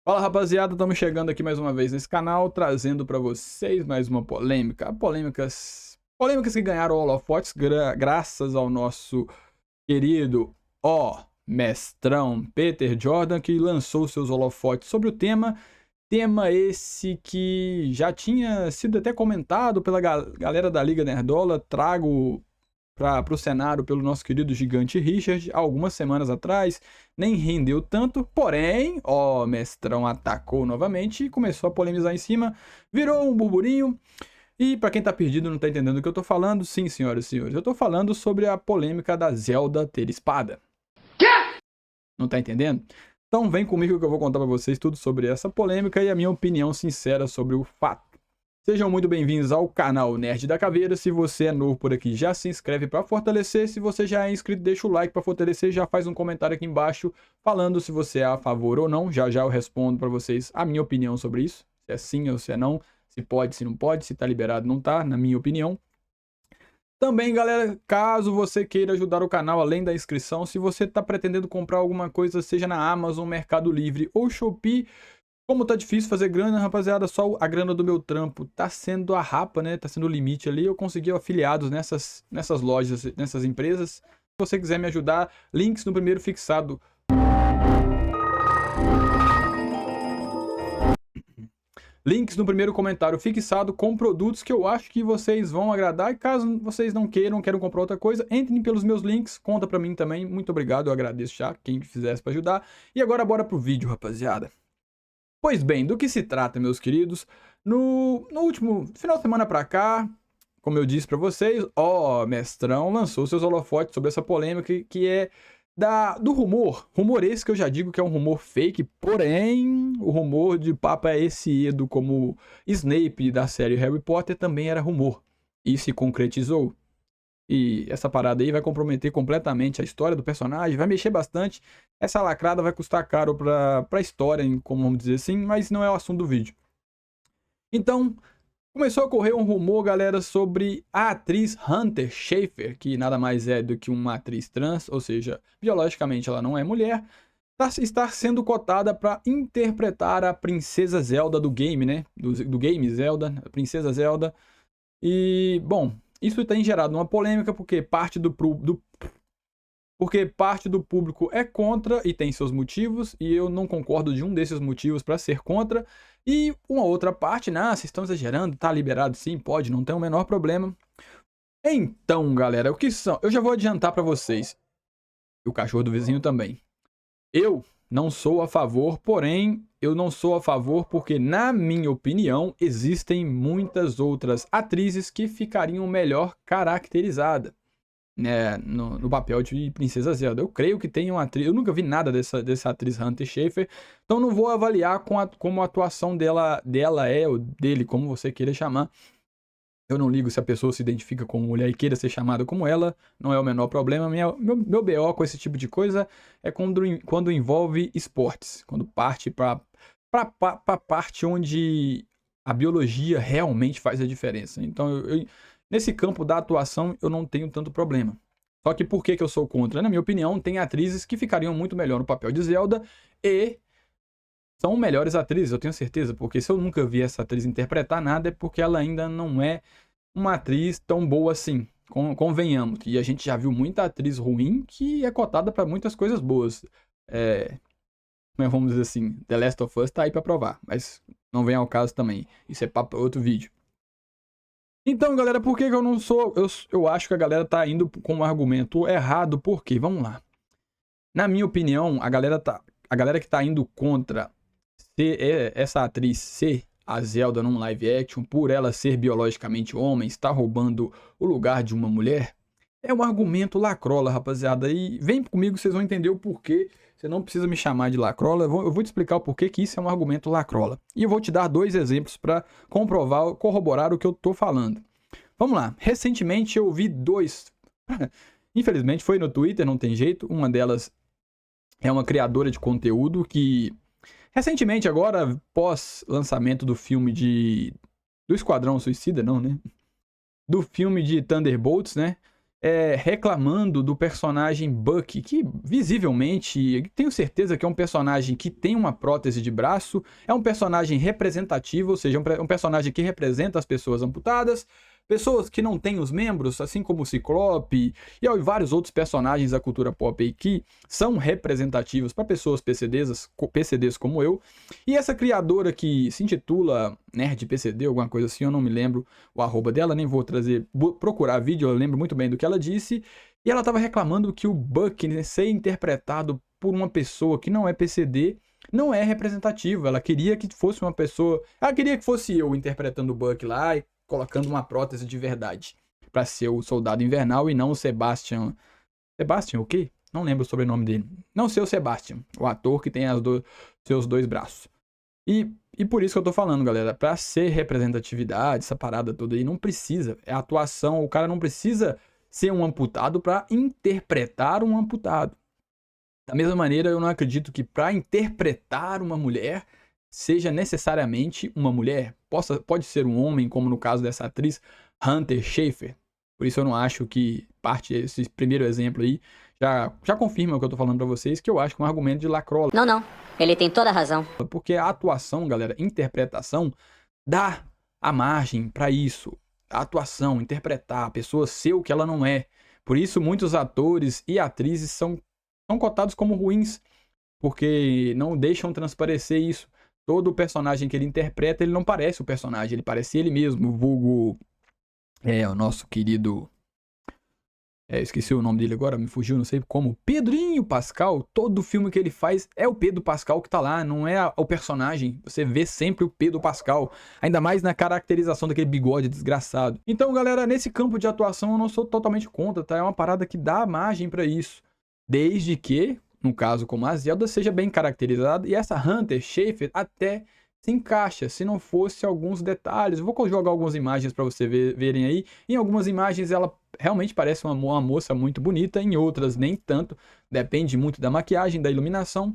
Fala rapaziada, estamos chegando aqui mais uma vez nesse canal, trazendo para vocês mais uma polêmica. Polêmicas que ganharam holofotes graças ao nosso querido mestrão Peter Jordan, que lançou seus holofotes sobre o tema. Tema esse que já tinha sido até comentado pela galera da Liga Nerdola. Trago para o cenário pelo nosso querido gigante Richard algumas semanas atrás. Nem rendeu tanto, porém, mestrão atacou novamente e começou a polemizar em cima, virou um burburinho. E para quem tá perdido e não tá entendendo o que eu tô falando, sim, senhoras e senhores, eu tô falando sobre a polêmica da Zelda ter espada. Quê? Não tá entendendo? Então vem comigo que eu vou contar para vocês tudo sobre essa polêmica e a minha opinião sincera sobre o fato. Sejam muito bem-vindos ao canal Nerd da Caveira. Se você é novo por aqui, já se inscreve para fortalecer. Se você já é inscrito, deixa o like para fortalecer. Já faz um comentário aqui embaixo falando se você é a favor ou não. Já eu respondo para vocês a minha opinião sobre isso. Se é sim ou se é não. Se pode, se não pode. Se tá liberado, não tá, na minha opinião. Também, galera, caso você queira ajudar o canal além da inscrição, se você tá pretendendo comprar alguma coisa, seja na Amazon, Mercado Livre ou Shopee, como tá difícil fazer grana, rapaziada, só a grana do meu trampo tá sendo a rapa, né? Tá sendo o limite ali. Eu consegui afiliados nessas lojas, nessas empresas. Se você quiser me ajudar, links no primeiro fixado. Links no primeiro comentário fixado com produtos que eu acho que vocês vão agradar. E caso vocês não queiram comprar outra coisa, entrem pelos meus links, conta pra mim também. Muito obrigado, eu agradeço já quem fizesse pra ajudar. E agora bora pro vídeo, rapaziada. Pois bem, do que se trata, meus queridos? No último final de semana pra cá, como eu disse pra vocês, mestrão lançou seus holofotes sobre essa polêmica que é do rumor. Rumor esse que eu já digo que é um rumor fake, porém, o rumor de Papa esse Edo como Snape da série Harry Potter também era rumor. E se concretizou. E essa parada aí vai comprometer completamente a história do personagem, vai mexer bastante. Essa lacrada vai custar caro pra história, como vamos dizer assim, mas não é o assunto do vídeo. Então, começou a correr um rumor, galera, sobre a atriz Hunter Schafer, que nada mais é do que uma atriz trans, ou seja, biologicamente ela não é mulher, está sendo cotada para interpretar a Princesa Zelda do game, né? Do game Zelda, a Princesa Zelda. E, bom, isso tem gerado uma polêmica porque parte do público é contra e tem seus motivos, e eu não concordo de um desses motivos para ser contra. E uma outra parte, vocês estão exagerando, tá liberado sim, pode, não tem o menor problema. Então, galera, o que são? Eu já vou adiantar para vocês. E o cachorro do vizinho também. Eu não sou a favor, porém, eu não sou a favor porque, na minha opinião, existem muitas outras atrizes que ficariam melhor caracterizadas, né, no papel de Princesa Zelda. Eu creio que tem uma atriz, eu nunca vi nada dessa atriz Hunter Schafer, então não vou avaliar como a atuação dela é, ou dele, como você queira chamar. Eu não ligo se a pessoa se identifica como mulher e queira ser chamada como ela, não é o menor problema. Meu BO com esse tipo de coisa é quando envolve esportes, quando parte pra parte onde a biologia realmente faz a diferença. Então, nesse campo da atuação, eu não tenho tanto problema. Só que por que eu sou contra? Na minha opinião, tem atrizes que ficariam muito melhor no papel de Zelda e são melhores atrizes, eu tenho certeza, porque se eu nunca vi essa atriz interpretar nada é porque ela ainda não é uma atriz tão boa assim, convenhamos. E a gente já viu muita atriz ruim que é cotada para muitas coisas boas. Vamos dizer assim, The Last of Us tá aí pra provar, mas não vem ao caso também. Isso é papo pra outro vídeo. Então, galera, por que eu não sou... Eu acho que a galera tá indo com um argumento errado, por quê? Vamos lá. Na minha opinião, a galera que tá indo contra essa atriz ser a Zelda num live action, por ela ser biologicamente homem, está roubando o lugar de uma mulher, é um argumento lacrola, rapaziada. E vem comigo, vocês vão entender o porquê. Você não precisa me chamar de lacrola, eu vou te explicar o porquê que isso é um argumento lacrola. E eu vou te dar 2 exemplos para corroborar o que eu tô falando. Vamos lá, recentemente eu vi 2... Infelizmente foi no Twitter, não tem jeito. Uma delas é uma criadora de conteúdo que recentemente agora, pós lançamento do filme do Esquadrão Suicida, não, né? Do filme de Thunderbolts, né? reclamando do personagem Bucky, que visivelmente, tenho certeza que é um personagem que tem uma prótese de braço, é um personagem representativo, ou seja, um personagem que representa as pessoas amputadas, pessoas que não têm os membros, assim como o Ciclope e vários outros personagens da cultura pop aí que são representativos para pessoas PCDs como eu. E essa criadora que se intitula Nerd PCD, alguma coisa assim, eu não me lembro o arroba dela, nem vou procurar vídeo, eu lembro muito bem do que ela disse. E ela estava reclamando que o Bucky, né, ser interpretado por uma pessoa que não é PCD não é representativo. Ela queria que fosse uma pessoa. Ela queria que fosse eu interpretando o Bucky lá e colocando uma prótese de verdade para ser o Soldado Invernal e não o Sebastian. Sebastian, o quê? Não lembro o sobrenome dele. Não ser o Sebastian, o ator que tem seus 2 braços. E por isso que eu tô falando, galera, pra ser representatividade, essa parada toda aí, não precisa. É atuação, o cara não precisa ser um amputado pra interpretar um amputado. Da mesma maneira, eu não acredito que pra interpretar uma mulher seja necessariamente uma mulher. Pode ser um homem, como no caso dessa atriz Hunter Schafer. Por isso eu não acho que esse primeiro exemplo aí já confirma o que eu tô falando pra vocês, que eu acho que é um argumento de lacrola. Não, ele tem toda a razão. Porque a atuação, galera, interpretação, dá a margem pra isso. A atuação, interpretar, a pessoa ser o que ela não é. Por isso muitos atores e atrizes são cotados como ruins, porque não deixam transparecer isso. Todo o personagem que ele interpreta, ele não parece o personagem, ele parece ele mesmo, vulgo o nosso querido... esqueci o nome dele agora, me fugiu, não sei como. Pedrinho Pascal, todo filme que ele faz é o Pedro Pascal que tá lá, não é o personagem. Você vê sempre o Pedro Pascal, ainda mais na caracterização daquele bigode desgraçado. Então, galera, nesse campo de atuação eu não sou totalmente contra, tá? É uma parada que dá margem pra isso. Desde que, no caso como a Zelda, seja bem caracterizada. E essa Hunter Schafer até se encaixa, se não fosse alguns detalhes. Eu vou jogar algumas imagens para vocês verem aí. Em algumas imagens ela realmente parece uma moça muito bonita, em outras nem tanto. Depende muito da maquiagem, da iluminação.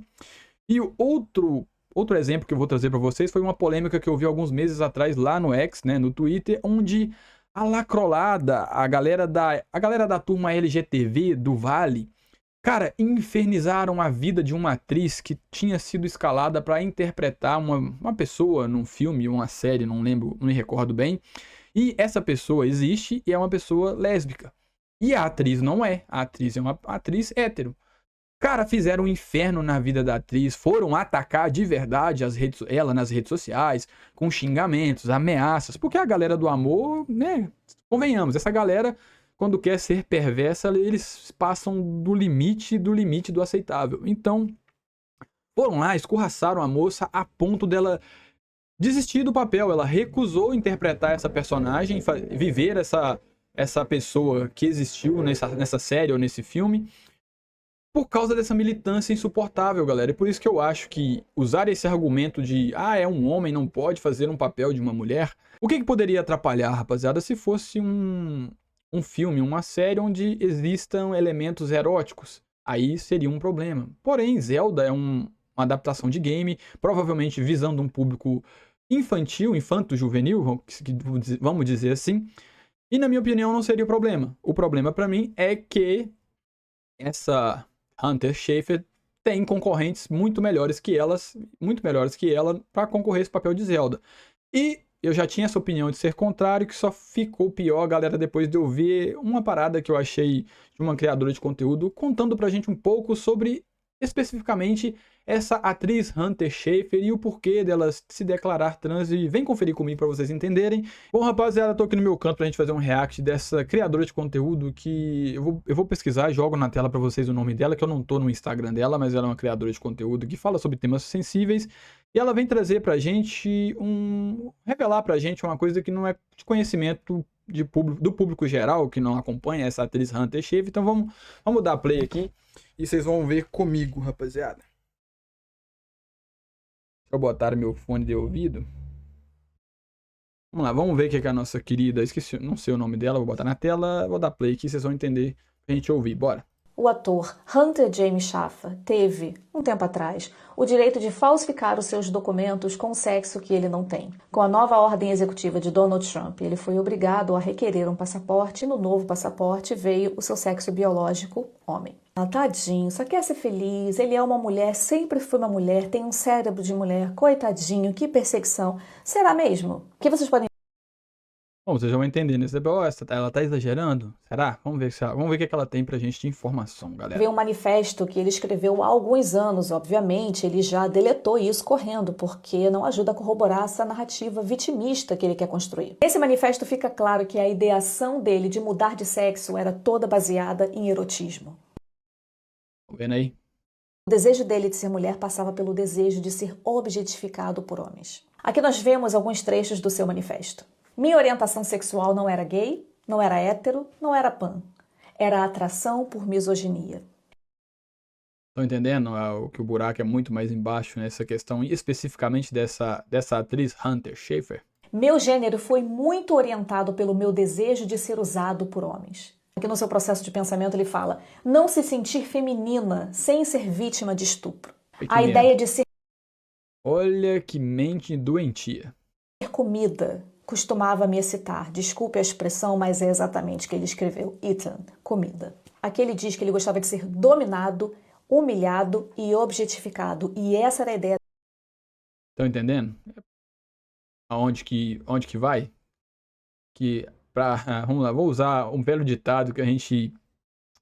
E o outro exemplo que eu vou trazer para vocês foi uma polêmica que eu vi alguns meses atrás lá no X, né, no Twitter, onde a lacrolada, a galera da turma LGTV do Vale, cara, infernizaram a vida de uma atriz que tinha sido escalada para interpretar uma pessoa num filme, uma série, não lembro, não me recordo bem. E essa pessoa existe e é uma pessoa lésbica. E a atriz não é. A atriz é uma atriz hétero. Cara, fizeram um inferno na vida da atriz, foram atacar de verdade ela nas redes sociais, com xingamentos, ameaças, porque a galera do amor, né, convenhamos, essa galera, quando quer ser perversa, eles passam do limite do aceitável. Então, foram lá, escorraçaram a moça a ponto dela desistir do papel. Ela recusou interpretar essa personagem, viver essa pessoa que existiu nessa série ou nesse filme, por causa dessa militância insuportável, galera. E por isso que eu acho que usar esse argumento de é um homem, não pode fazer um papel de uma mulher. O que poderia atrapalhar, rapaziada, se fosse um filme, uma série onde existam elementos eróticos? Aí seria um problema. Porém, Zelda é uma adaptação de game, provavelmente visando um público infantil, infanto-juvenil, vamos dizer assim. E na minha opinião não seria o problema. O problema pra mim é que essa Hunter Schafer tem concorrentes muito melhores que ela para concorrer esse papel de Zelda. E eu já tinha essa opinião de ser contrário, que só ficou pior, galera, depois de eu ver uma parada que eu achei de uma criadora de conteúdo contando pra gente um pouco sobre especificamente essa atriz Hunter Schafer e o porquê dela se declarar trans. E vem conferir comigo pra vocês entenderem. Bom, rapaziada, tô aqui no meu canto pra gente fazer um react dessa criadora de conteúdo que eu vou pesquisar e jogo na tela pra vocês o nome dela, que eu não tô no Instagram dela, mas ela é uma criadora de conteúdo que fala sobre temas sensíveis. E ela vem trazer pra gente revelar pra gente uma coisa que não é de conhecimento do público geral, que não acompanha essa atriz Hunter Schafer. Então vamos dar play aqui e vocês vão ver comigo, rapaziada. Deixa eu botar meu fone de ouvido. Vamos lá, vamos ver o que a nossa querida... Esqueci, não sei o nome dela, vou botar na tela, vou dar play aqui, vocês vão entender pra gente ouvir, bora. O ator Hunter James Shaffer teve, um tempo atrás, o direito de falsificar os seus documentos com o sexo que ele não tem. Com a nova ordem executiva de Donald Trump, ele foi obrigado a requerer um passaporte e no novo passaporte veio o seu sexo biológico, homem. Ah, tadinho, só quer ser feliz, ele é uma mulher, sempre foi uma mulher, tem um cérebro de mulher, coitadinho, que perseguição. Será mesmo? O que vocês podem... Bom, vocês já vão entender, né? Ela tá exagerando? Será? Vamos ver, vamos ver o que ela tem pra gente de informação, galera. Ver um manifesto que ele escreveu há alguns anos, obviamente, ele já deletou isso correndo, porque não ajuda a corroborar essa narrativa vitimista que ele quer construir. Nesse manifesto fica claro que a ideação dele de mudar de sexo era toda baseada em erotismo. Tá vendo aí? O desejo dele de ser mulher passava pelo desejo de ser objetificado por homens. Aqui nós vemos alguns trechos do seu manifesto. Minha orientação sexual não era gay, não era hétero, não era pan. Era atração por misoginia. Estão entendendo? Que o buraco é muito mais embaixo nessa questão, especificamente dessa atriz Hunter Schafer. Meu gênero foi muito orientado pelo meu desejo de ser usado por homens. Aqui no seu processo de pensamento ele fala, não se sentir feminina sem ser vítima de estupro. A ideia de ser... Olha que mente doentia. Comida costumava me excitar. Desculpe a expressão, mas é exatamente o que ele escreveu. Eaten, comida. Aqui ele diz que ele gostava de ser dominado, humilhado e objetificado. E essa era a ideia. Estão entendendo? Aonde que vai? Vamos lá, vou usar um velho ditado que a gente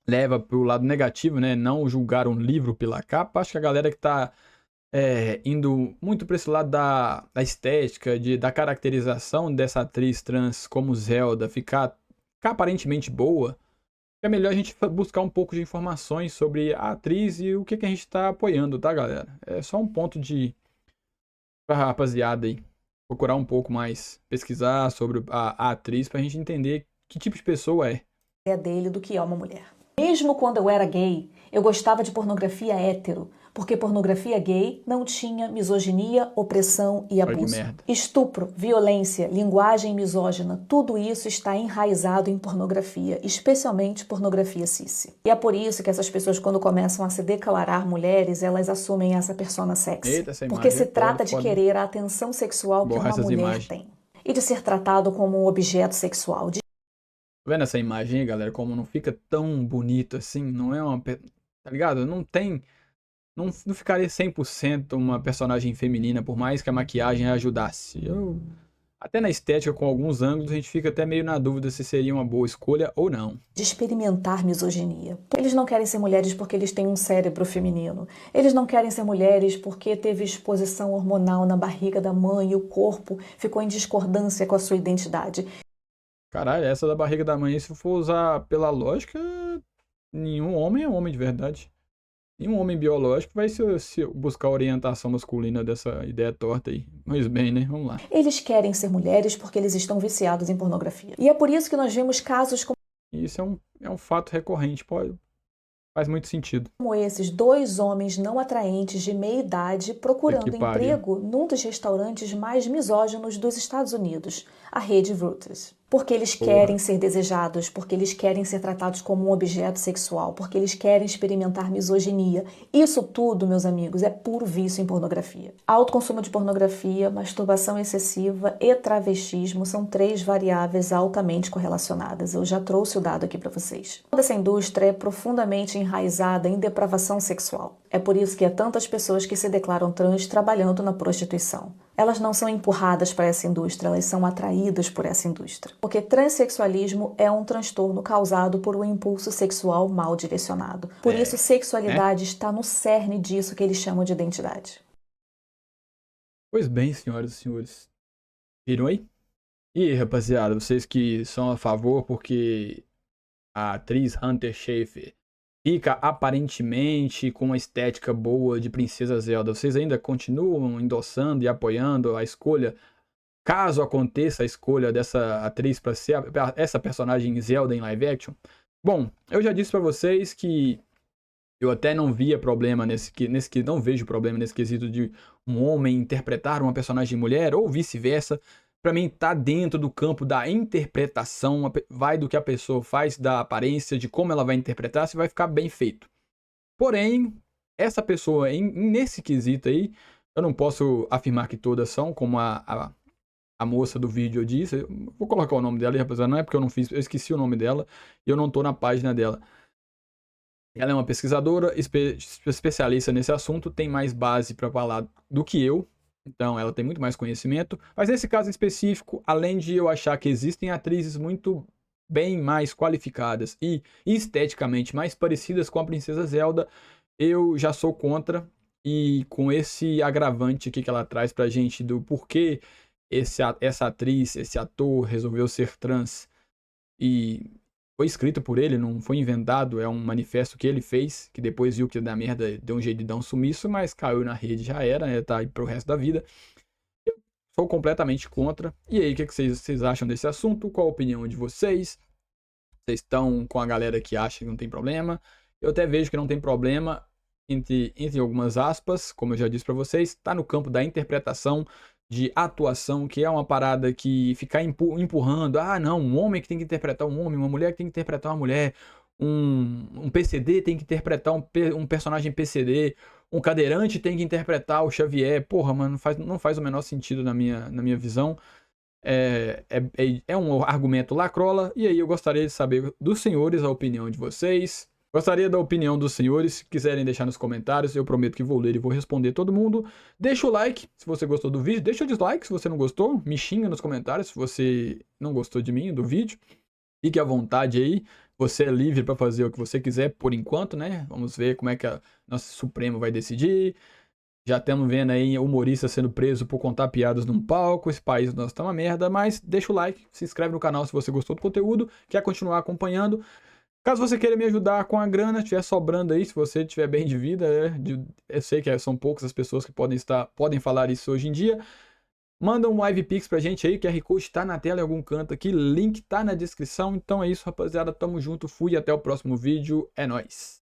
leva pro lado negativo, né? Não julgar um livro pela capa. Acho que a galera que tá indo muito para esse lado da estética, da caracterização dessa atriz trans como Zelda ficar aparentemente boa, é melhor a gente buscar um pouco de informações sobre a atriz e o que a gente está apoiando, tá, galera? É só um ponto pra rapaziada aí procurar um pouco mais, pesquisar sobre a atriz pra gente entender que tipo de pessoa é. Dele do que é uma mulher. Mesmo quando eu era gay, eu gostava de pornografia hétero, porque pornografia gay não tinha misoginia, opressão e abuso. Estupro, violência, linguagem misógina, tudo isso está enraizado em pornografia, especialmente pornografia cis. E é por isso que essas pessoas, quando começam a se declarar mulheres, elas assumem essa persona sexy. Porque se trata de querer a atenção sexual que uma mulher tem. E de ser tratado como um objeto sexual. Tá vendo essa imagem aí, galera? Como não fica tão bonito assim? Não é uma... Tá ligado? Não ficaria 100% uma personagem feminina, por mais que a maquiagem ajudasse. Até na estética, com alguns ângulos, a gente fica até meio na dúvida se seria uma boa escolha ou não. De experimentar misoginia. Eles não querem ser mulheres porque eles têm um cérebro feminino. Eles não querem ser mulheres porque teve exposição hormonal na barriga da mãe e o corpo ficou em discordância com a sua identidade. Caralho, essa da barriga da mãe, se for usar pela lógica, nenhum homem é homem de verdade. Nenhum homem biológico vai se buscar a orientação masculina dessa ideia torta aí. Mas bem, né? Vamos lá. Eles querem ser mulheres porque eles estão viciados em pornografia. E é por isso que nós vemos casos como... Isso é um fato recorrente, faz muito sentido. Como esses dois homens não atraentes de meia idade procurando emprego num dos restaurantes mais misóginos dos Estados Unidos, a rede Reuters. Porque eles querem ser desejados, porque eles querem ser tratados como um objeto sexual, porque eles querem experimentar misoginia. Isso tudo, meus amigos, é puro vício em pornografia. Alto consumo de pornografia, masturbação excessiva e travestismo são 3 variáveis altamente correlacionadas. Eu já trouxe o dado aqui para vocês. Toda essa indústria é profundamente enraizada em depravação sexual. É por isso que há tantas pessoas que se declaram trans trabalhando na prostituição. Elas não são empurradas para essa indústria, elas são atraídas por essa indústria. Porque transexualismo é um transtorno causado por um impulso sexual mal direcionado. Por isso, sexualidade está no cerne disso que eles chamam de identidade. Pois bem, senhoras e senhores. Viram aí? E rapaziada, vocês que são a favor porque a atriz Hunter Schafer fica aparentemente com uma estética boa de Princesa Zelda, vocês ainda continuam endossando e apoiando a escolha, caso aconteça a escolha dessa atriz para ser essa personagem Zelda em live action? Bom, eu já disse para vocês que eu até não via problema não vejo problema nesse quesito de um homem interpretar uma personagem mulher ou vice-versa. pra mim tá dentro do campo da interpretação, vai do que a pessoa faz, da aparência, de como ela vai interpretar, se vai ficar bem feito. Porém, essa pessoa, nesse quesito aí, eu não posso afirmar que todas são, como a moça do vídeo disse. Eu vou colocar o nome dela, rapaziada, não é porque eu não fiz, eu esqueci o nome dela e eu não tô na página dela. Ela é uma pesquisadora, especialista nesse assunto, tem mais base para falar do que eu, então ela tem muito mais conhecimento. Mas nesse caso em específico, além de eu achar que existem atrizes muito bem mais qualificadas e esteticamente mais parecidas com a Princesa Zelda, eu já sou contra. E com esse agravante aqui que ela traz pra gente do porquê essa atriz, esse ator resolveu ser trans e foi escrito por ele, não foi inventado, é um manifesto que ele fez, que depois viu que ia dar merda, deu um jeito de dar um sumiço, mas caiu na rede, já era, né, tá aí pro resto da vida. Eu sou completamente contra. E aí, o que vocês acham desse assunto? Qual a opinião de vocês? Vocês estão com a galera que acha que não tem problema? Eu até vejo que não tem problema, entre algumas aspas, como eu já disse pra vocês, tá no campo da interpretação, de atuação, que é uma parada que ficar empurrando, não, um homem que tem que interpretar um homem, uma mulher que tem que interpretar uma mulher, um PCD tem que interpretar um personagem PCD, um cadeirante tem que interpretar o Xavier. Porra, mano, não faz o menor sentido na minha visão. É um argumento lacrola, e aí eu gostaria de saber dos senhores a opinião de vocês. Gostaria da opinião dos senhores, se quiserem deixar nos comentários, eu prometo que vou ler e vou responder todo mundo. Deixa o like se você gostou do vídeo, deixa o dislike se você não gostou, me xinga nos comentários se você não gostou de mim, do vídeo. Fique à vontade aí, você é livre para fazer o que você quiser por enquanto, né? Vamos ver como é que a nossa Suprema vai decidir. Já estamos vendo aí humorista sendo preso por contar piadas num palco, esse país nosso tá uma merda, mas deixa o like, se inscreve no canal se você gostou do conteúdo, quer continuar acompanhando. Caso você queira me ajudar com a grana, estiver sobrando aí, se você estiver bem de vida, eu sei que são poucas as pessoas que podem falar isso hoje em dia, manda um Live Pix pra gente aí, que a QR Code tá na tela em algum canto aqui, link tá na descrição. Então é isso, rapaziada, tamo junto, fui, até o próximo vídeo, é nóis!